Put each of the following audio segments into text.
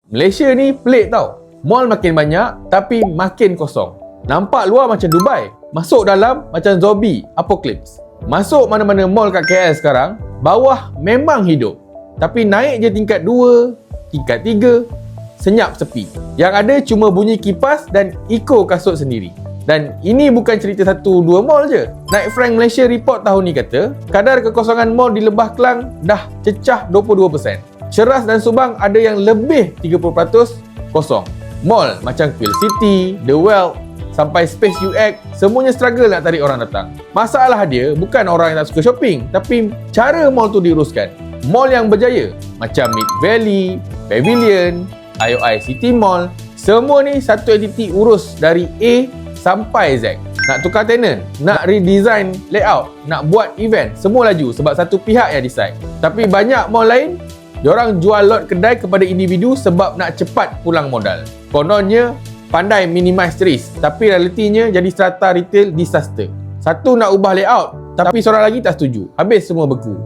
Malaysia ni pelik tau. Mall makin banyak tapi makin kosong. Nampak luar macam Dubai, masuk dalam macam zombie apocalypse. Masuk mana-mana mall kat KL sekarang, bawah memang hidup. Tapi naik je tingkat 2, tingkat 3, senyap sepi. Yang ada cuma bunyi kipas dan iko kasut sendiri. Dan ini bukan cerita 1-2 mall je. Knight Frank Malaysia report tahun ni kata, kadar kekosongan mall di Lebah Kelang dah cecah 22%. Ceras dan Subang ada yang lebih 30% kosong. Mall macam Quill City, The Well, sampai Space UX, semuanya struggle nak tarik orang datang. Masalah dia bukan orang yang tak suka shopping, tapi cara mall tu diuruskan. Mall yang berjaya macam Mid Valley, Pavilion, IOI City Mall, semua ni satu entiti urus dari A sampai Z. Nak tukar tenant, nak redesign layout, nak buat event, semua laju sebab satu pihak yang decide. Tapi banyak mall lain, diorang jual lot kedai kepada individu sebab nak cepat pulang modal. Kononnya pandai minimize risk, tapi realitinya jadi strata retail disaster. Satu nak ubah layout, tapi seorang lagi tak setuju. Habis semua beku.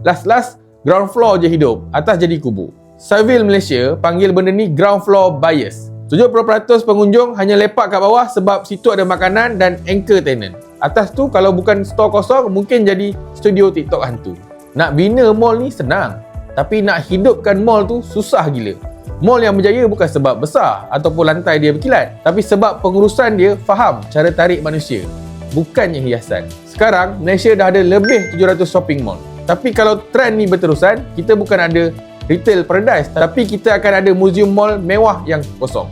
Last ground floor je hidup, atas jadi kubur. Saville Malaysia panggil benda ni ground floor bias. 70% pengunjung hanya lepak kat bawah sebab situ ada makanan dan anchor tenant. Atas tu kalau bukan store kosong, mungkin jadi studio TikTok hantu. Nak bina mall ni senang, tapi nak hidupkan mall tu susah gila. Mall yang berjaya bukan sebab besar ataupun lantai dia berkilat, tapi sebab pengurusan dia faham cara tarik manusia, bukannya hiasan. Sekarang Malaysia dah ada lebih 700 shopping mall. Tapi kalau trend ni berterusan, kita bukan ada retail paradise, tapi kita akan ada museum mall mewah yang kosong.